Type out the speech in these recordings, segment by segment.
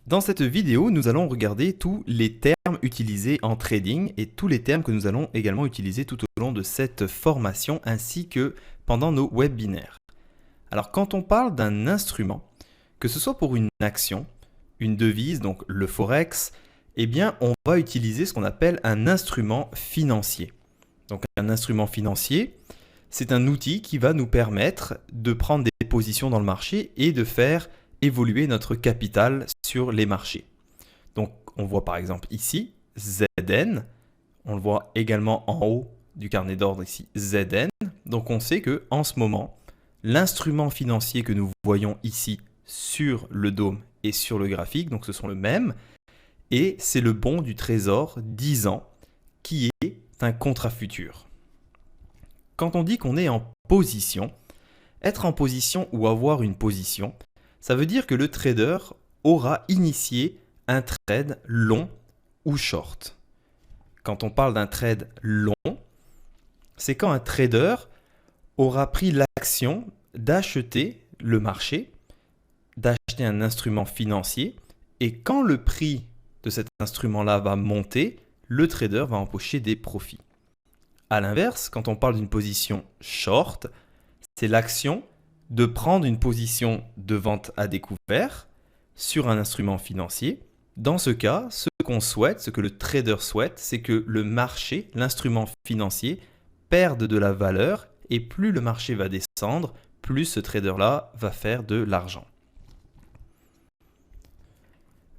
Dans cette vidéo, nous allons regarder tous les termes utilisés en trading et tous les termes que nous allons également utiliser tout au long de cette formation ainsi que pendant nos webinaires. Alors quand on parle d'un instrument, que ce soit pour une action, une devise, donc le forex, eh bien on va utiliser ce qu'on appelle un instrument financier. Donc un instrument financier, c'est un outil qui va nous permettre de prendre des positions dans le marché et de faire évoluer notre capital sur les marchés. Donc on voit par exemple ici ZN, on le voit également en haut du carnet d'ordre ici ZN. Donc on sait que en ce moment, l'instrument financier que nous voyons ici sur le dôme et sur le graphique, donc ce sont le même, et c'est le bon du Trésor 10 ans qui est un contrat futur. Quand on dit qu'on est en position, être en position ou avoir une position, ça veut dire que le trader aura initié un trade long ou short. Quand on parle d'un trade long, c'est quand un trader aura pris l'action d'acheter le marché, d'acheter un instrument financier, et quand le prix de cet instrument-là va monter, le trader va empocher des profits. A l'inverse, quand on parle d'une position short, c'est l'action de prendre une position de vente à découvert sur un instrument financier. Dans ce cas, ce qu'on souhaite, ce que le trader souhaite, c'est que le marché, l'instrument financier, perde de la valeur et plus le marché va descendre, plus ce trader-là va faire de l'argent.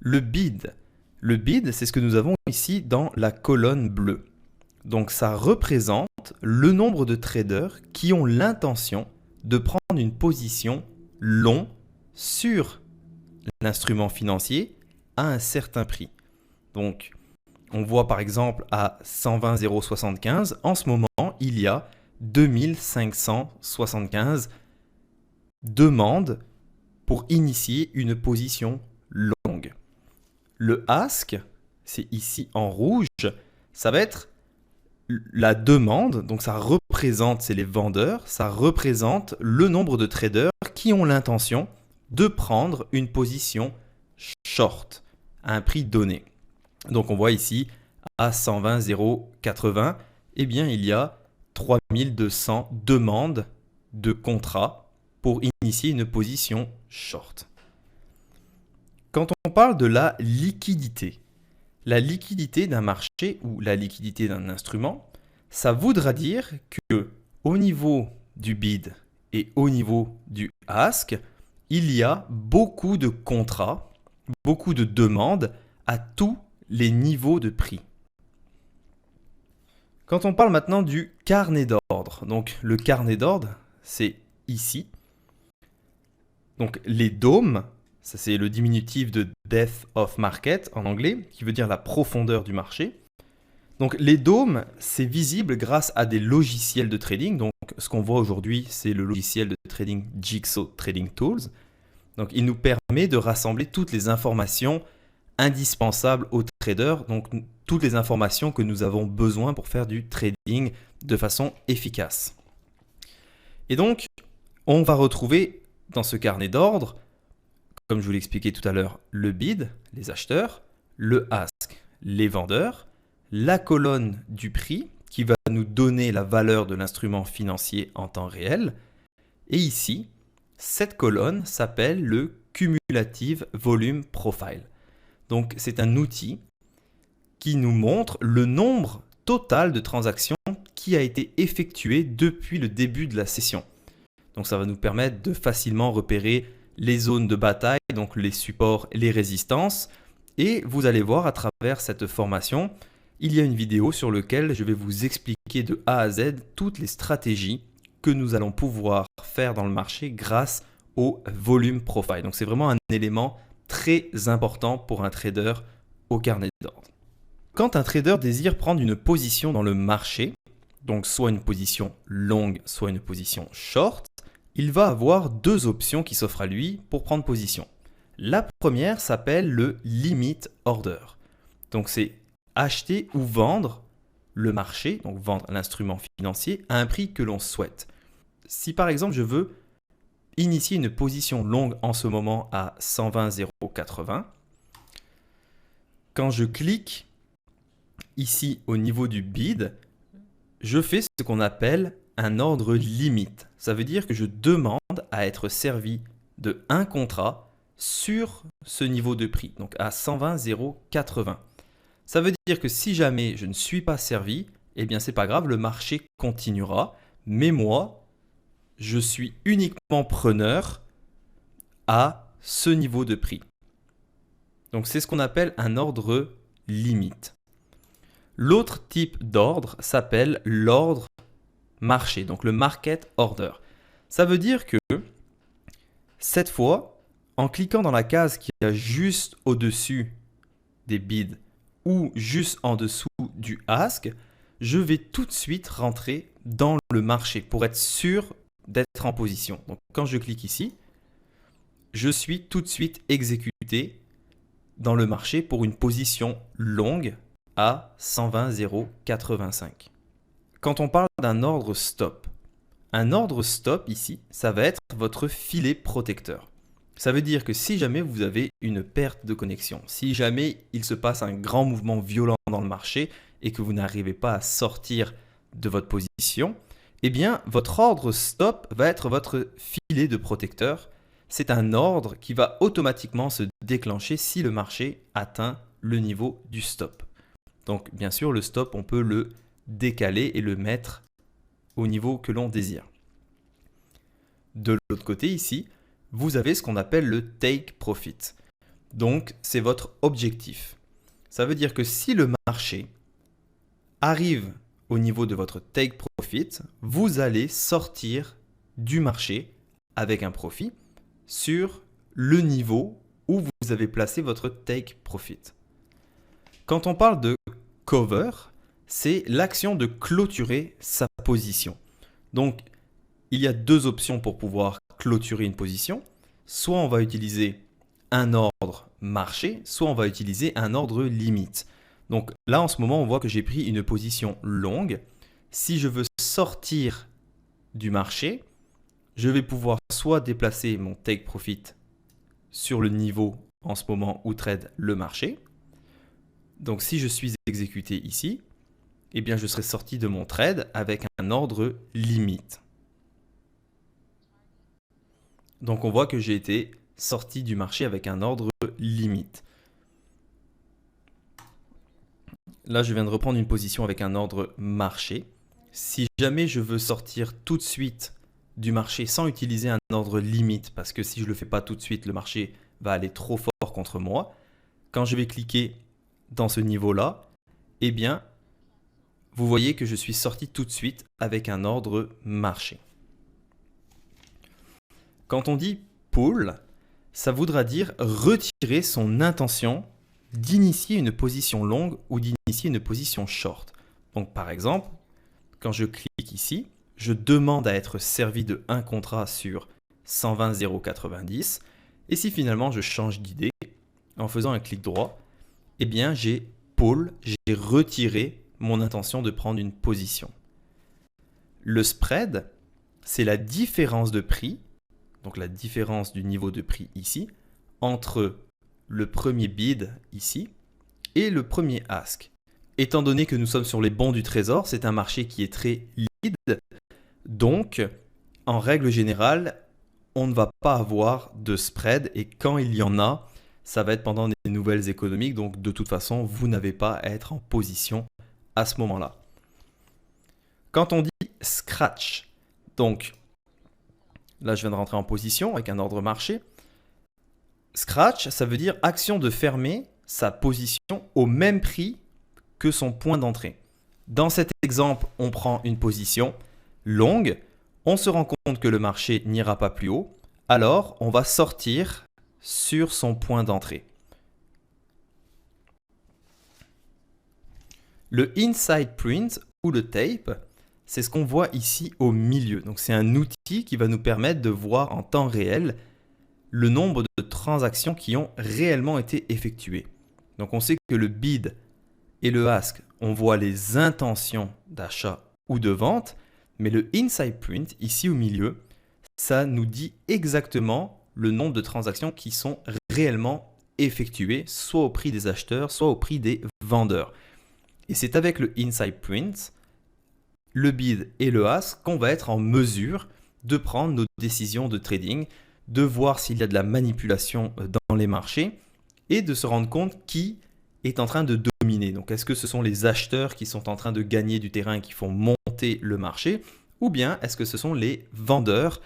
Le bid. Le bid, c'est ce que nous avons ici dans la colonne bleue. Donc ça représente le nombre de traders qui ont l'intention de prendre une position long sur l'instrument financier à un certain prix. Donc, on voit par exemple à 120,075, en ce moment, il y a 2575 demandes pour initier une position longue. Le ask, c'est ici en rouge, ça va être la demande, donc ça représente, c'est les vendeurs, ça représente le nombre de traders qui ont l'intention de prendre une position short à un prix donné. Donc on voit ici à 120,080, eh bien il y a 3200 demandes de contrats pour initier une position short. Quand on parle de la liquidité d'un marché ou la liquidité d'un instrument, ça voudra dire que au niveau du bid et au niveau du ask, il y a beaucoup de contrats, beaucoup de demandes à tous les niveaux de prix. Quand on parle maintenant du carnet d'ordre, donc le carnet d'ordre, c'est ici. Donc les dômes, ça c'est le diminutif de depth of market en anglais, qui veut dire la profondeur du marché. Donc les dômes, c'est visible grâce à des logiciels de trading. Donc ce qu'on voit aujourd'hui, c'est le logiciel de trading Jigsaw Trading Tools. Donc il nous permet de rassembler toutes les informations indispensables aux traders, donc toutes les informations que nous avons besoin pour faire du trading de façon efficace. Et donc, on va retrouver dans ce carnet d'ordre, comme je vous l'expliquais tout à l'heure, le bid, les acheteurs, le ask, les vendeurs, la colonne du prix qui va nous donner la valeur de l'instrument financier en temps réel. Et ici, cette colonne s'appelle le Cumulative Volume Profile. Donc c'est un outil qui nous montre le nombre total de transactions qui a été effectué depuis le début de la session. Donc ça va nous permettre de facilement repérer les zones de bataille, donc les supports et les résistances. Et vous allez voir à travers cette formation, il y a une vidéo sur laquelle je vais vous expliquer de A à Z toutes les stratégies que nous allons pouvoir faire dans le marché grâce au volume profile. Donc c'est vraiment un élément très important pour un trader au carnet d'ordre. Quand un trader désire prendre une position dans le marché, donc soit une position longue, soit une position short, il va avoir deux options qui s'offrent à lui pour prendre position. La première s'appelle le limit order. Donc c'est acheter ou vendre le marché, donc vendre l'instrument financier à un prix que l'on souhaite. Si par exemple je veux initier une position longue en ce moment à 120,080, Quand je clique ici au niveau du bid, je fais ce qu'on appelle un ordre limite. Ça veut dire que je demande à être servi de un contrat sur ce niveau de prix, donc à 120,080. Ça veut dire que si jamais je ne suis pas servi, eh bien c'est pas grave, le marché continuera, mais moi, je suis uniquement preneur à ce niveau de prix. Donc c'est ce qu'on appelle un ordre limite. L'autre type d'ordre s'appelle l'ordre marché, donc le market order. Ça veut dire que cette fois, en cliquant dans la case qui est juste au-dessus des bids ou juste en dessous du ask, je vais tout de suite rentrer dans le marché pour être sûr d'être en position. Donc quand je clique ici, je suis tout de suite exécuté dans le marché pour une position longue à 120,085. Quand on parle d'un ordre stop, un ordre stop ici, ça va être votre filet protecteur. Ça veut dire que si jamais vous avez une perte de connexion, si jamais il se passe un grand mouvement violent dans le marché et que vous n'arrivez pas à sortir de votre position, eh bien votre ordre stop va être votre filet de protecteur. C'est un ordre qui va automatiquement se déclencher si le marché atteint le niveau du stop. Donc bien sûr, le stop, on peut le décaler et le mettre au niveau que l'on désire. De l'autre côté ici, vous avez ce qu'on appelle le take profit. Donc c'est votre objectif. Ça veut dire que si le marché arrive au niveau de votre take profit, vous allez sortir du marché avec un profit sur le niveau où vous avez placé votre take profit. Quand on parle de cover, c'est l'action de clôturer sa position. Donc, il y a deux options pour pouvoir clôturer une position. Soit on va utiliser un ordre marché, soit on va utiliser un ordre limite. Donc là, en ce moment, on voit que j'ai pris une position longue. Si je veux sortir du marché, je vais pouvoir soit déplacer mon take profit sur le niveau en ce moment où trade le marché. Donc si je suis exécuté ici, eh bien je serai sorti de mon trade avec un ordre limite. Donc on voit que j'ai été sorti du marché avec un ordre limite. Là, je viens de reprendre une position avec un ordre marché. Si jamais je veux sortir tout de suite du marché sans utiliser un ordre limite, parce que si je ne le fais pas tout de suite, le marché va aller trop fort contre moi, quand je vais cliquer dans ce niveau-là, eh bien, vous voyez que je suis sorti tout de suite avec un ordre marché. Quand on dit pull, ça voudra dire retirer son intention d'initier une position longue ou d'initier une position short. Donc par exemple, quand je clique ici, je demande à être servi de un contrat sur 120,090 et si finalement je change d'idée en faisant un clic droit, eh bien j'ai pull, j'ai retiré mon intention de prendre une position. Le spread, c'est la différence de prix, donc la différence du niveau de prix ici, entre le premier bid ici et le premier ask. Étant donné que nous sommes sur les bons du trésor, c'est un marché qui est très liquide, donc en règle générale, on ne va pas avoir de spread et quand il y en a, ça va être pendant des nouvelles économiques, donc de toute façon, vous n'avez pas à être en position à ce moment-là. Quand on dit scratch, donc là je viens de rentrer en position avec un ordre marché, scratch, ça veut dire action de fermer sa position au même prix que son point d'entrée. Dans cet exemple, on prend une position longue, on se rend compte que le marché n'ira pas plus haut, alors on va sortir sur son point d'entrée. Le inside print ou le tape, c'est ce qu'on voit ici au milieu. Donc c'est un outil qui va nous permettre de voir en temps réel le nombre de transactions qui ont réellement été effectuées. Donc on sait que le bid et le ask, on voit les intentions d'achat ou de vente, mais le inside print, ici au milieu, ça nous dit exactement le nombre de transactions qui sont réellement effectué soit au prix des acheteurs, soit au prix des vendeurs. Et c'est avec le inside print, le bid et le ask qu'on va être en mesure de prendre nos décisions de trading, de voir s'il y a de la manipulation dans les marchés et de se rendre compte qui est en train de dominer. Donc est-ce que ce sont les acheteurs qui sont en train de gagner du terrain et qui font monter le marché, ou bien est-ce que ce sont les vendeurs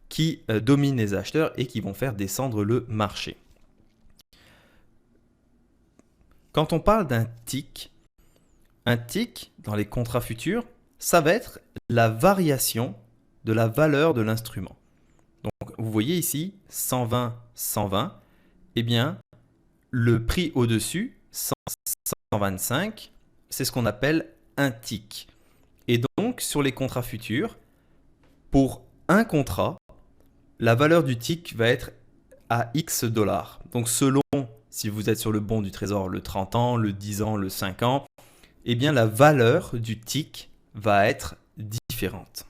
qui dominent les acheteurs et qui vont faire descendre le marché. Quand on parle d'un tick dans les contrats futurs, ça va être la variation de la valeur de l'instrument. Donc vous voyez ici 120, 120, eh bien le prix au-dessus, 125, c'est ce qu'on appelle un tick. Et donc sur les contrats futurs, pour un contrat, la valeur du tick va être à X dollars. Donc selon si vous êtes sur le bon du trésor le 30 ans, le 10 ans, le 5 ans, eh bien la valeur du tick va être différente.